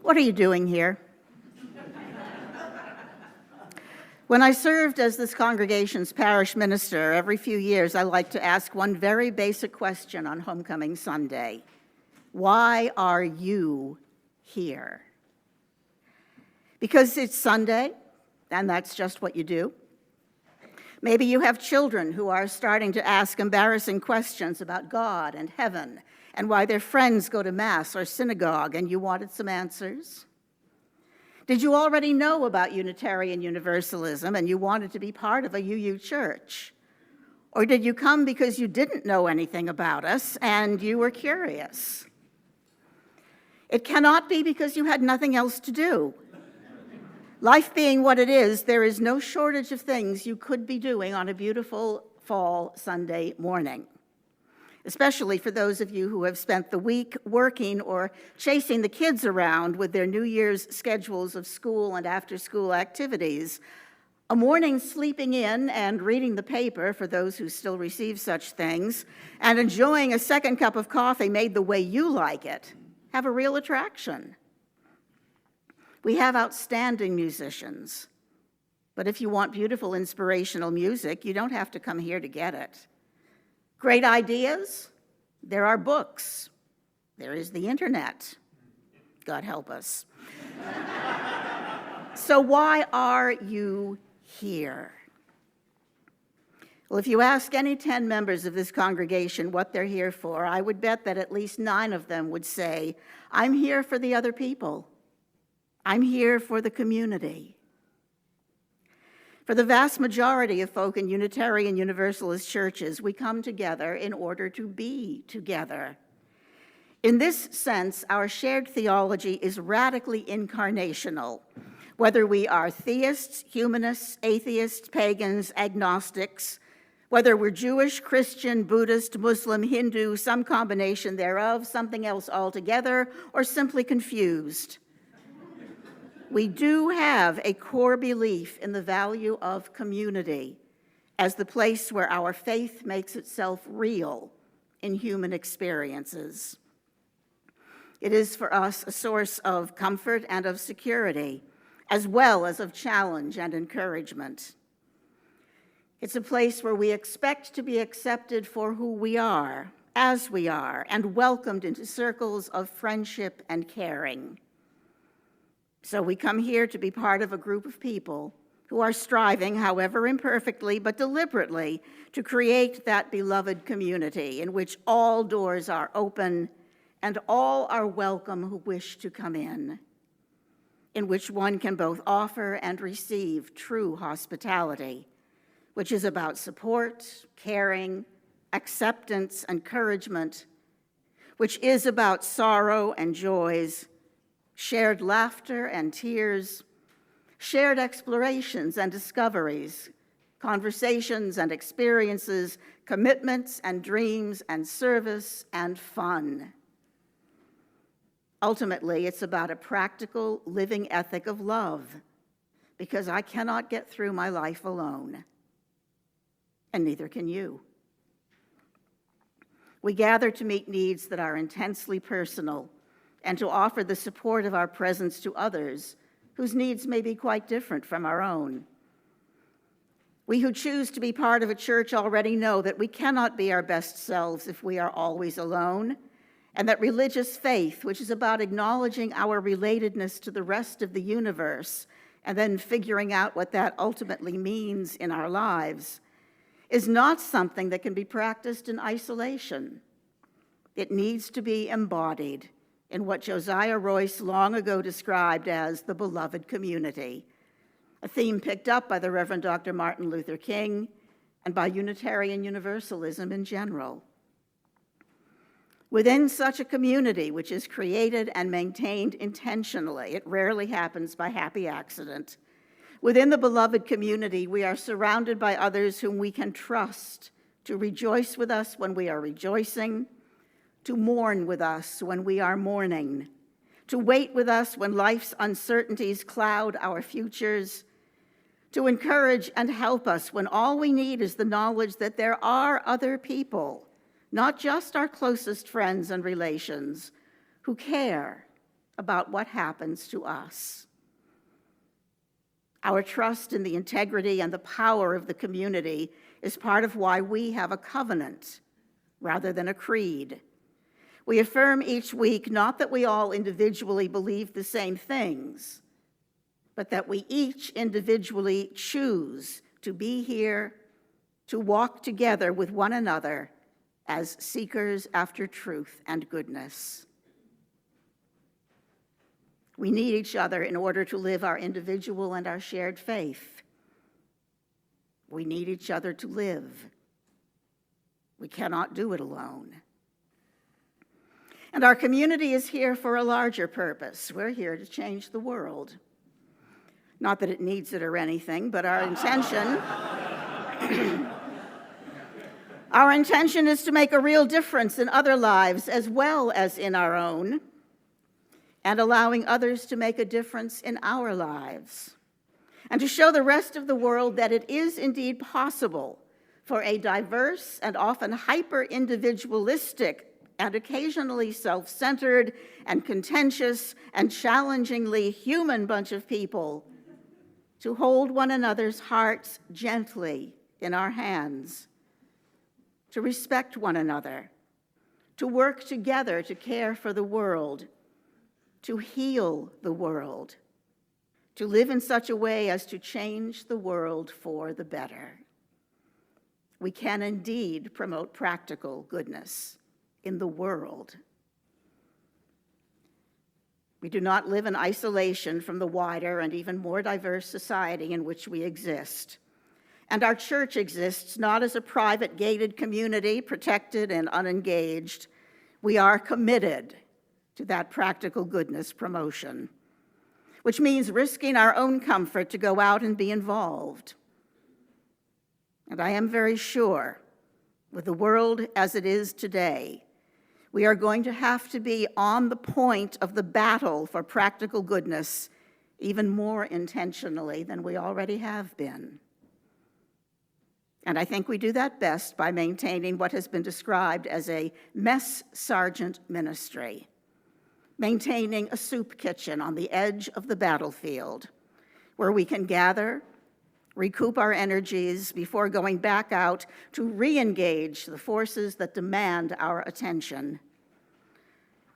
What are you doing here? When I served as this congregation's parish minister, every few years I like to ask one very basic question on Homecoming Sunday. Why are you here? Because it's Sunday, and that's just what you do. Maybe you have children who are starting to ask embarrassing questions about God and heaven and why their friends go to Mass or synagogue, and you wanted some answers. Did you already know about Unitarian Universalism and you wanted to be part of a UU church? Or did you come because you didn't know anything about us and you were curious? It cannot be because you had nothing else to do. Life being what it is, there is no shortage of things you could be doing on a beautiful fall Sunday morning, especially for those of you who have spent the week working or chasing the kids around with their New Year's schedules of school and after-school activities. A morning sleeping in and reading the paper, for those who still receive such things, and enjoying a second cup of coffee made the way you like it, have a real attraction. We have outstanding musicians, but if you want beautiful, inspirational music, you don't have to come here to get it. Great ideas? There are books. There is the internet. God help us. So why are you here? Well, if you ask any 10 members of this congregation what they're here for, I would bet that at least 9 of them would say, I'm here for the other people. I'm here for the community. For the vast majority of folk in Unitarian Universalist churches, we come together in order to be together. In this sense, our shared theology is radically incarnational. Whether we are theists, humanists, atheists, pagans, agnostics, whether we're Jewish, Christian, Buddhist, Muslim, Hindu, some combination thereof, something else altogether, or simply confused, we do have a core belief in the value of community as the place where our faith makes itself real in human experiences. It is for us a source of comfort and of security, as well as of challenge and encouragement. It's a place where we expect to be accepted for who we are, as we are, and welcomed into circles of friendship and caring. So we come here to be part of a group of people who are striving, however imperfectly but deliberately, to create that beloved community in which all doors are open and all are welcome who wish to come in which one can both offer and receive true hospitality, which is about support, caring, acceptance, encouragement, which is about sorrow and joys, shared laughter and tears, shared explorations and discoveries, conversations and experiences, commitments and dreams and service and fun. Ultimately, it's about a practical living ethic of love, because I cannot get through my life alone, and neither can you. We gather to meet needs that are intensely personal and to offer the support of our presence to others whose needs may be quite different from our own. We who choose to be part of a church already know that we cannot be our best selves if we are always alone, and that religious faith, which is about acknowledging our relatedness to the rest of the universe and then figuring out what that ultimately means in our lives, is not something that can be practiced in isolation. It needs to be embodied in what Josiah Royce long ago described as the beloved community, a theme picked up by the Reverend Dr. Martin Luther King and by Unitarian Universalism in general. Within such a community, which is created and maintained intentionally, it rarely happens by happy accident. Within the beloved community, we are surrounded by others whom we can trust to rejoice with us when we are rejoicing, to mourn with us when we are mourning, to wait with us when life's uncertainties cloud our futures, to encourage and help us when all we need is the knowledge that there are other people, not just our closest friends and relations, who care about what happens to us. Our trust in the integrity and the power of the community is part of why we have a covenant rather than a creed. We affirm each week not that we all individually believe the same things, but that we each individually choose to be here, to walk together with one another as seekers after truth and goodness. We need each other in order to live our individual and our shared faith. We need each other to live. We cannot do it alone. And our community is here for a larger purpose. We're here to change the world. Not that it needs it or anything, but our intention is to make a real difference in other lives as well as in our own, and allowing others to make a difference in our lives, and to show the rest of the world that it is indeed possible for a diverse and often hyper-individualistic and occasionally self-centered and contentious and challengingly human bunch of people to hold one another's hearts gently in our hands, to respect one another, to work together to care for the world, to heal the world, to live in such a way as to change the world for the better. We can indeed promote practical goodness in the world. We do not live in isolation from the wider and even more diverse society in which we exist. And our church exists not as a private gated community, protected and unengaged. We are committed to that practical goodness promotion, which means risking our own comfort to go out and be involved. And I am very sure, with the world as it is today, we are going to have to be on the point of the battle for practical goodness even more intentionally than we already have been. And I think we do that best by maintaining what has been described as a mess sergeant ministry, maintaining a soup kitchen on the edge of the battlefield where we can gather, recoup our energies before going back out to re-engage the forces that demand our attention.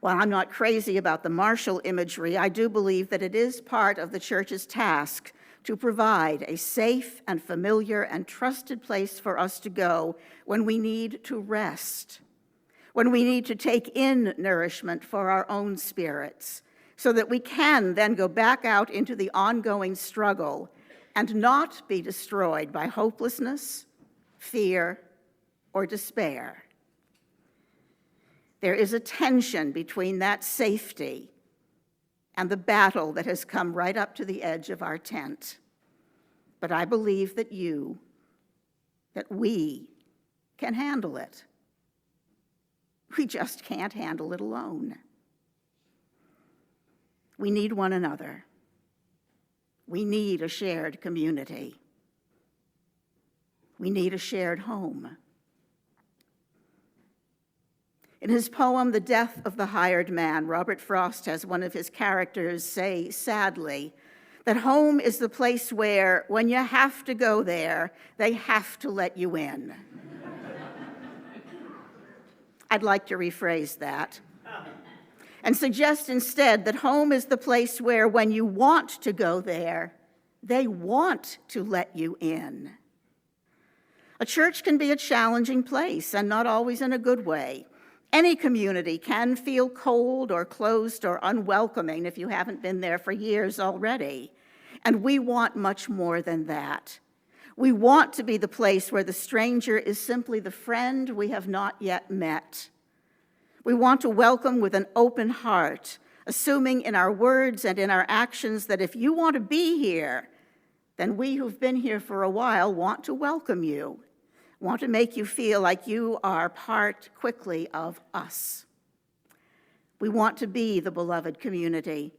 While I'm not crazy about the martial imagery, I do believe that it is part of the church's task to provide a safe and familiar and trusted place for us to go when we need to rest, when we need to take in nourishment for our own spirits, so that we can then go back out into the ongoing struggle and not be destroyed by hopelessness, fear, or despair. There is a tension between that safety and the battle that has come right up to the edge of our tent. But I believe that we can handle it. We just can't handle it alone. We need one another. We need a shared community. We need a shared home. In his poem, The Death of the Hired Man, Robert Frost has one of his characters say sadly that home is the place where, when you have to go there, they have to let you in. I'd like to rephrase that and suggest instead that home is the place where, when you want to go there, they want to let you in. A church can be a challenging place, and not always in a good way. Any community can feel cold or closed or unwelcoming if you haven't been there for years already. And we want much more than that. We want to be the place where the stranger is simply the friend we have not yet met. We want to welcome with an open heart, assuming in our words and in our actions that if you want to be here, then we who've been here for a while want to welcome you, want to make you feel like you are part quickly of us. We want to be the beloved community,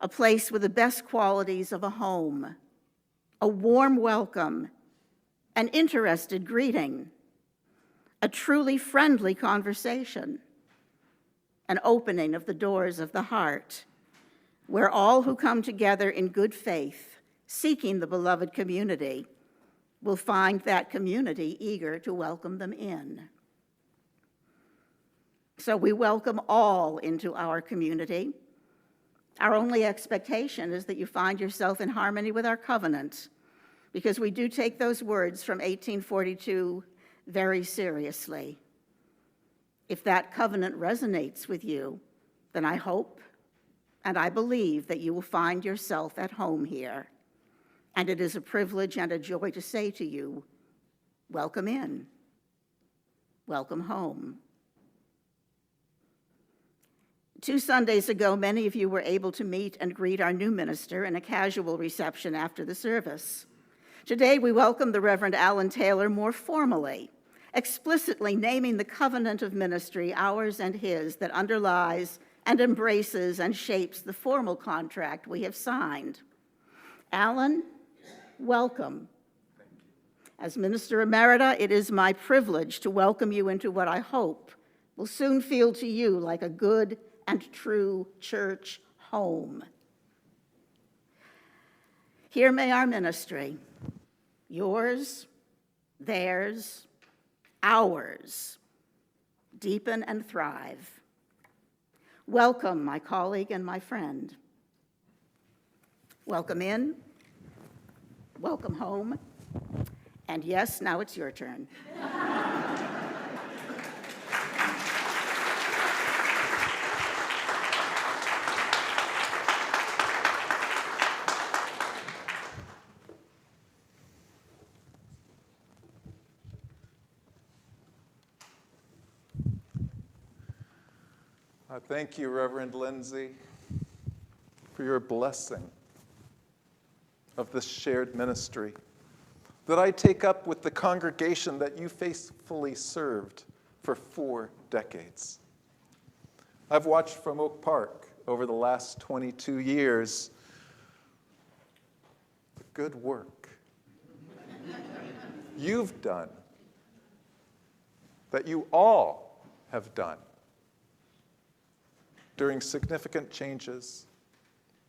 a place with the best qualities of a home, a warm welcome, an interested greeting, a truly friendly conversation, an opening of the doors of the heart, where all who come together in good faith, seeking the beloved community, will find that community eager to welcome them in. So we welcome all into our community. Our only expectation is that you find yourself in harmony with our covenant, because we do take those words from 1842 very seriously. If that covenant resonates with you, then I hope and I believe that you will find yourself at home here. And it is a privilege and a joy to say to you, welcome in, welcome home. 2 Sundays ago, many of you were able to meet and greet our new minister in a casual reception after the service. Today, we welcome the Reverend Alan Taylor more formally, explicitly naming the covenant of ministry, ours and his, that underlies and embraces and shapes the formal contract we have signed. Alan, welcome. As Minister Emerita, it is my privilege to welcome you into what I hope will soon feel to you like a good and true church home. Here may our ministry, yours, theirs, ours, deepen and thrive. Welcome, my colleague and my friend. Welcome in, welcome home, and yes, now it's your turn. Thank you, Reverend Lindsay, for your blessing of this shared ministry that I take up with the congregation that you faithfully served for 4 decades. I've watched from Oak Park over the last 22 years the good work you've done, that you all have done during significant changes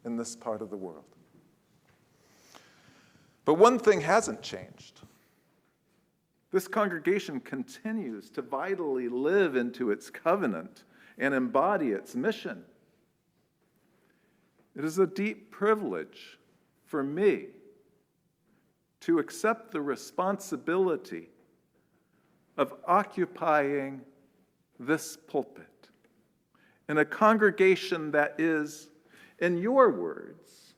in this part of the world. But one thing hasn't changed. This congregation continues to vitally live into its covenant and embody its mission. It is a deep privilege for me to accept the responsibility of occupying this pulpit in a congregation that is, in your words,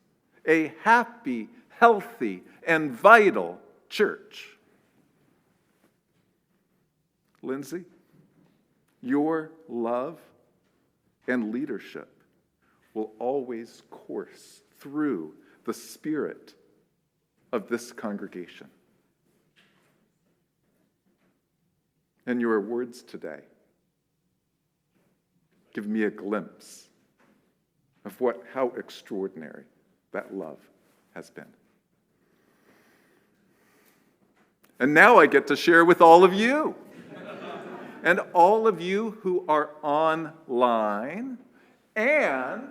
a happy, healthy, and vital church. Lindsay, your love and leadership will always course through the spirit of this congregation. And your words today give me a glimpse of how extraordinary that love has been. And now I get to share with all of you. And all of you who are online and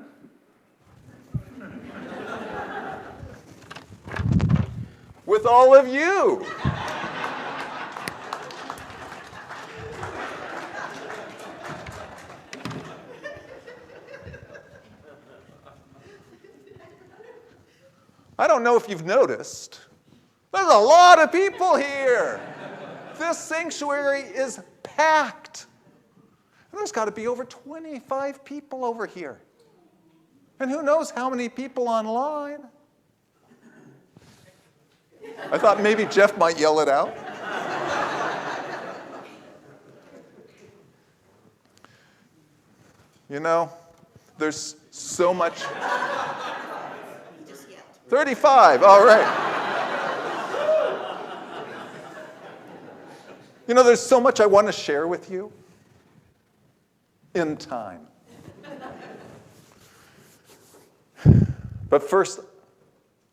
with all of you. I don't know if you've noticed, there's a lot of people here. This sanctuary is packed. And there's got to be over 25 people over here. And who knows how many people online? I thought maybe Jeff might yell it out. You know, there's so much. 35, all right. You know, there's so much I want to share with you in time. But first,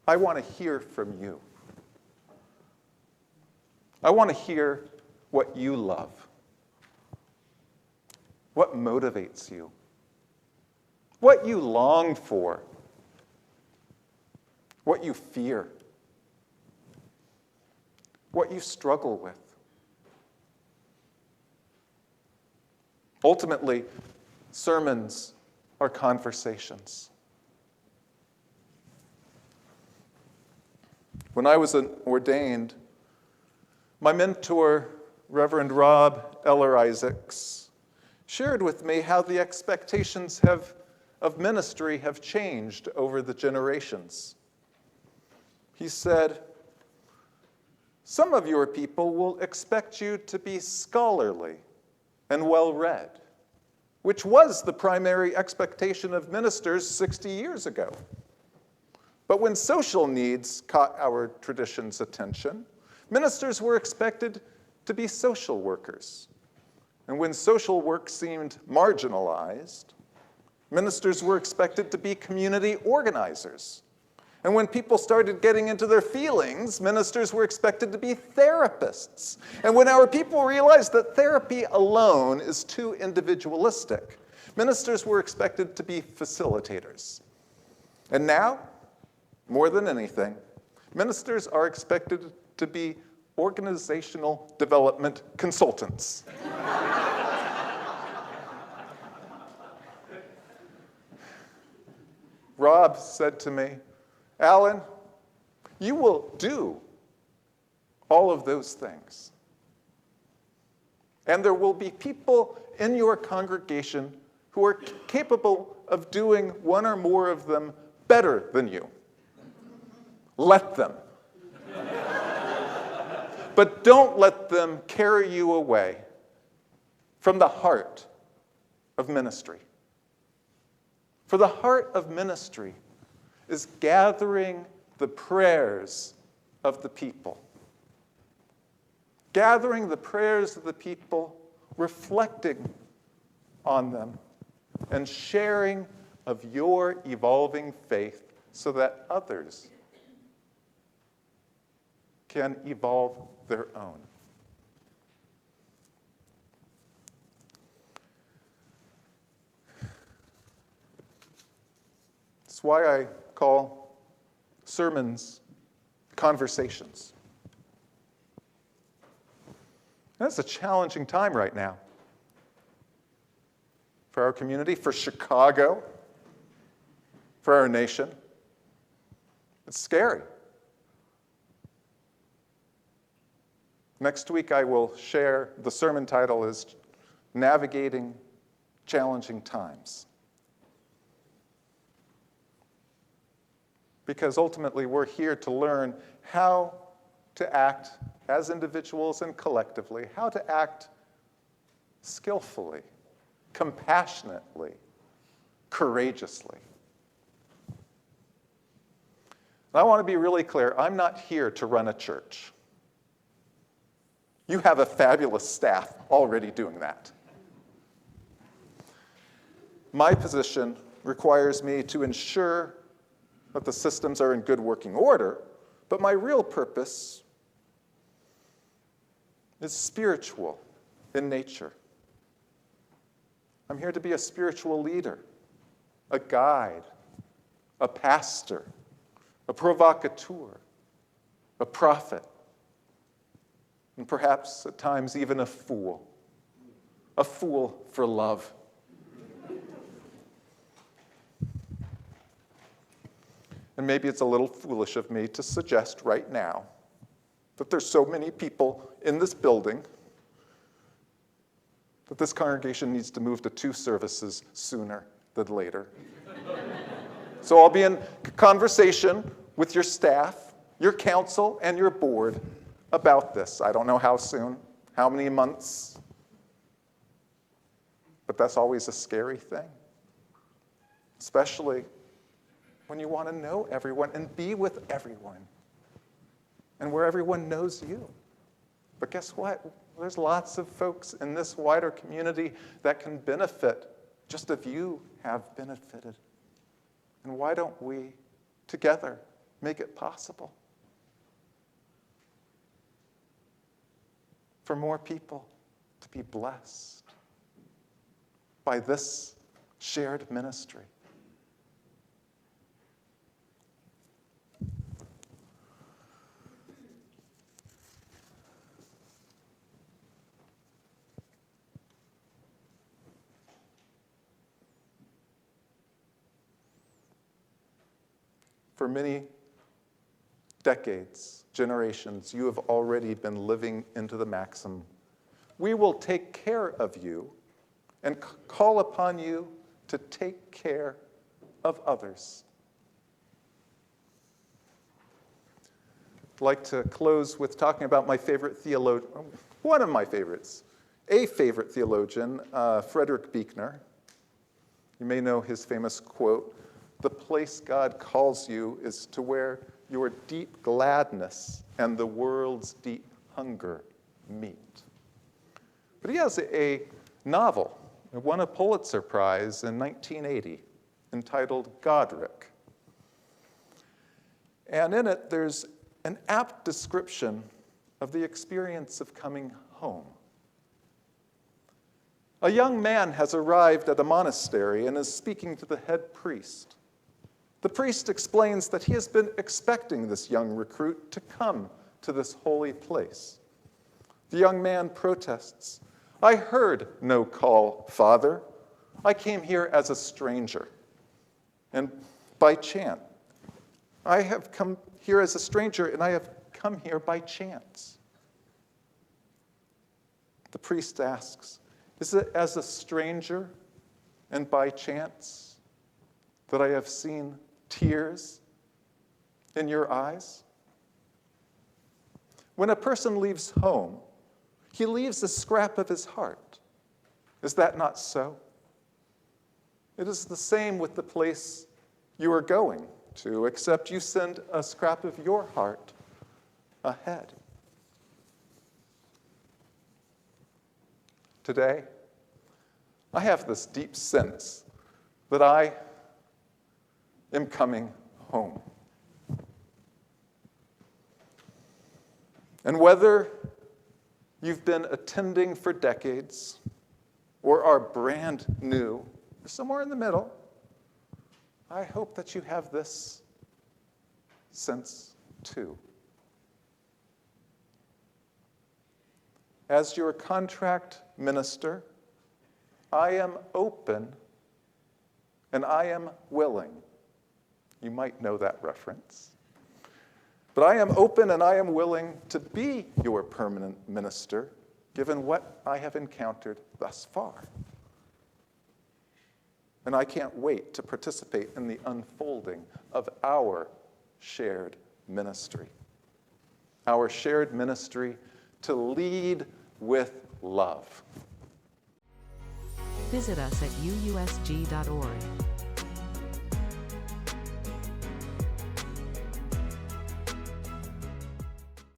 I want to hear from you. I want to hear what you love, what motivates you, what you long for what you fear, what you struggle with. Ultimately, sermons are conversations. When I was ordained, my mentor, Reverend Rob Eller Isaacs, shared with me how the expectations of ministry have changed over the generations. He said, "Some of your people will expect you to be scholarly and well-read, which was the primary expectation of ministers 60 years ago. But when social needs caught our tradition's attention, ministers were expected to be social workers. And when social work seemed marginalized, ministers were expected to be community organizers. And when people started getting into their feelings, ministers were expected to be therapists. And when our people realized that therapy alone is too individualistic, ministers were expected to be facilitators. And now, more than anything, ministers are expected to be organizational development consultants." Rob said to me, "Alan, you will do all of those things. And there will be people in your congregation who are capable of doing one or more of them better than you. Let them. But don't let them carry you away from the heart of ministry. For the heart of ministry is gathering the prayers of the people. Gathering the prayers of the people, reflecting on them, and sharing of your evolving faith so that others can evolve their own." That's why I call sermons conversations. And it's a challenging time right now for our community, for Chicago, for our nation. It's scary. Next week, I will share, the sermon title is Navigating Challenging Times. Because ultimately, we're here to learn how to act as individuals and collectively, how to act skillfully, compassionately, courageously. And I want to be really clear, I'm not here to run a church. You have a fabulous staff already doing that. My position requires me to ensure that the systems are in good working order, but my real purpose is spiritual in nature. I'm here to be a spiritual leader, a guide, a pastor, a provocateur, a prophet, and perhaps at times even a fool for love. And maybe it's a little foolish of me to suggest right now that there's so many people in this building that this congregation needs to move to 2 services sooner than later. So I'll be in conversation with your staff, your council, and your board about this. I don't know how soon, how many months, but that's always a scary thing, especially when you want to know everyone and be with everyone and where everyone knows you. But guess what? There's lots of folks in this wider community that can benefit just as you have benefited. And why don't we together make it possible for more people to be blessed by this shared ministry? For many decades, generations, you have already been living into the maxim, we will take care of you and call upon you to take care of others. I'd like to close with talking about my favorite theologian, one of my favorites, a favorite theologian, Frederick Buechner. You may know his famous quote, "The place God calls you is to where your deep gladness and the world's deep hunger meet." But he has a novel. It won a Pulitzer Prize in 1980, entitled Godric. And in it, there's an apt description of the experience of coming home. A young man has arrived at a monastery and is speaking to the head priest. The priest explains that he has been expecting this young recruit to come to this holy place. The young man protests, "I heard no call, Father. I came here as a stranger. And by chance, I have come here as a stranger, and I have come here by chance." The priest asks, "Is it as a stranger and by chance that I have seen tears in your eyes?" When a person leaves home, he leaves a scrap of his heart. Is that not so? It is the same with the place you are going to, except you send a scrap of your heart ahead. Today, I have this deep sense that I am coming home. And whether you've been attending for decades or are brand new, or somewhere in the middle, I hope that you have this sense too. As your contract minister, I am open and I am willing. You might know that reference. But I am open and I am willing to be your permanent minister, given what I have encountered thus far. And I can't wait to participate in the unfolding of our shared ministry. Our shared ministry to lead with love. Visit us at uusg.org.